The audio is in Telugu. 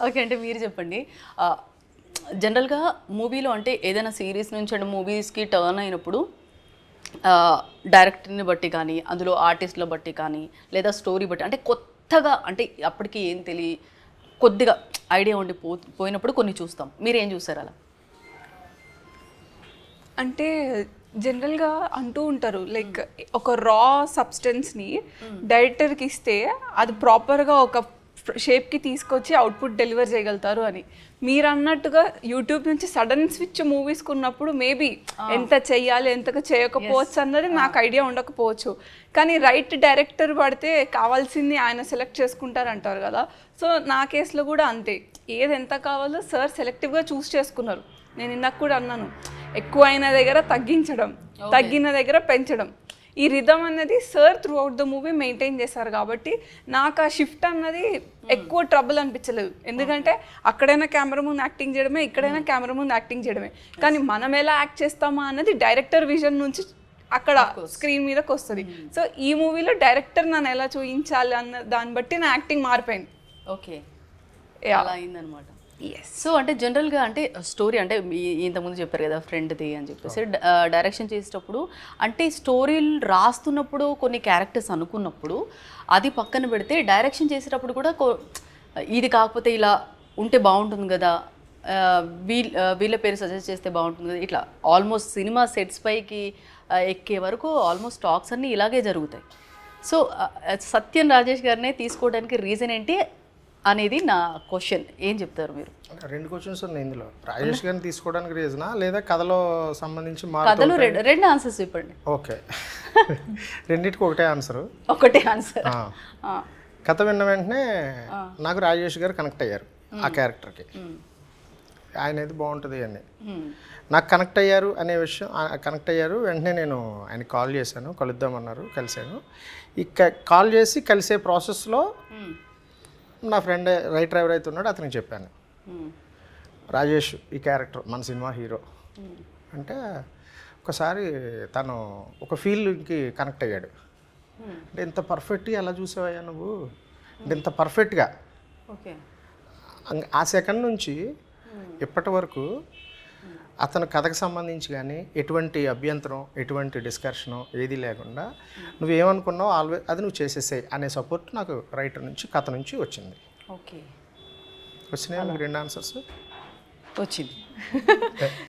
ఓకే. అంటే మీరు చెప్పండి. జనరల్‌గా మూవీలో అంటే ఏదైనా సీరీస్ నుంచి అంటే మూవీస్‌కి టర్న్ అయినప్పుడు డైరెక్టర్‌ని బట్టి కానీ, అందులో ఆర్టిస్ట్‌ల బట్టి కానీ, లేదా స్టోరీ బట్టి అంటే కొత్తగా అంటే అప్పటికి ఏం కొద్దిగా ఐడియా ఉండి పోయినప్పుడు కొన్ని చూస్తాం. మీరేం చూసారు అలా? అంటే జనరల్‌గా అంటూ ఉంటారు లైక్ ఒక రా సబ్స్టెన్స్‌ని డైరెక్టర్‌కి ఇస్తే అది ప్రాపర్‌గా ఒక షేప్‌కి తీసుకొచ్చి అవుట్‌పుట్ డెలివర్ చేయగలుగుతారు అని. మీరు అన్నట్టుగా యూట్యూబ్ నుంచి సడన్ స్విచ్ మూవీస్‌కి ఉన్నప్పుడు మేబీ ఎంత చెయ్యాలి, ఎంతగా చేయకపోవచ్చు అన్నది నాకు ఐడియా ఉండకపోవచ్చు. కానీ రైట్ డైరెక్టర్ పడితే కావాల్సింది ఆయన సెలెక్ట్ చేసుకుంటారంటారు కదా. సో నా కేసులో కూడా అంతే. ఏది ఎంత కావాలో సార్ సెలెక్టివ్‌గా చూస్ చేసుకున్నారు. నేను ఇందాక కూడా అన్నాను, ఎక్కువ అయిన దగ్గర తగ్గించడం, తగ్గిన దగ్గర పెంచడం. ఈ రిథమ్ అన్నది sir through out the movie maintain చేశారు కాబట్టి నాకు ఆ షిఫ్ట్ అన్నది ఎక్కువ ట్రబుల్ అనిపించలేదు. ఎందుకంటే అక్కడైనా కెమెరా ముందు యాక్టింగ్ చేయడమే, ఇక్కడైనా కెమెరా ముందు యాక్టింగ్ చేయడమే. కానీ మనం ఎలా యాక్ట్ చేస్తామా అన్నది డైరెక్టర్ విజన్ నుంచి అక్కడ స్క్రీన్ మీదకి వస్తుంది. సో ఈ మూవీలో డైరెక్టర్ నన్ను ఎలా చూపించాలి అన్న దాన్ని బట్టి నా యాక్టింగ్ మారిపోయింది. ఓకే, అలా అయిందనమాట. సో అంటే జనరల్గా అంటే స్టోరీ అంటే ఇంతకుముందు చెప్పారు కదా ఫ్రెండ్ది అని చెప్పేసి డైరెక్షన్ చేసేటప్పుడు అంటే స్టోరీలు రాస్తున్నప్పుడు కొన్ని క్యారెక్టర్స్ అనుకున్నప్పుడు అది పక్కన పెడితే డైరెక్షన్ చేసేటప్పుడు కూడా ఇది కాకపోతే ఇలా ఉంటే బాగుంటుంది కదా, వీళ్ళ పేరు సజెస్ట్ చేస్తే బాగుంటుంది కదా, ఇట్లా ఆల్మోస్ట్ సినిమా సెట్స్ పైకి ఎక్కే వరకు ఆల్మోస్ట్ టాక్స్ అన్నీ ఇలాగే జరుగుతాయి. సో సత్యం రాజేష్ గారినే తీసుకోవడానికి రీజన్ ఏంటి అనేది నా క్వశ్చన్. ఏం చెప్తారు మీరు? రెండు క్వశ్చన్స్ ఉన్నాయి ఇందులో. రాజేష్ గారిని తీసుకోవడానికి రీజనా లేదా కథలో సంబంధించి కథలు రెండు ఆన్సర్స్ చెప్పండి. ఓకే, రెండింటికి ఒకటే ఆన్సరు. ఒకటే ఆన్సర్. కథ విన్న వెంటనే నాకు రాజేష్ గారు కనెక్ట్ అయ్యారు ఆ క్యారెక్టర్కి. ఆయన అయితే బాగుంటుంది అని నాకు కనెక్ట్ అయ్యారు అనే విషయం. కనెక్ట్ అయ్యారు వెంటనే నేను ఆయనకి కాల్ చేశాను, కలుద్దామన్నారు, కలిశాను. ఇక కాల్ చేసి కలిసే ప్రాసెస్లో నా ఫ్రెండ్ రైటర్ ఎవరైతే ఉన్నాడో అతనికి చెప్పాను, రాజేష్ ఈ క్యారెక్టర్ మన సినిమా హీరో అంటే. ఒకసారి తను ఒక ఫీల్కి కనెక్ట్ అయ్యాడు. అంటే ఇంత పర్ఫెక్ట్గా ఎలా చూసావయ్యా నువ్వు అంటే ఇంత పర్ఫెక్ట్గా. ఓకే, ఆ సెకండ్ నుంచి ఇప్పటి వరకు అతను కథకు సంబంధించి కానీ ఎటువంటి అభ్యంతరం, ఎటువంటి డిస్కషను ఏది లేకుండా నువ్వేమనుకున్నావు ఆల్వేస్ అది నువ్వు చేసేసాయి అనే సపోర్ట్ నాకు రైటర్ నుంచి, కథ నుంచి వచ్చింది. ఓకే, వచ్చినాయి మీకు రెండు ఆన్సర్స్ వచ్చింది.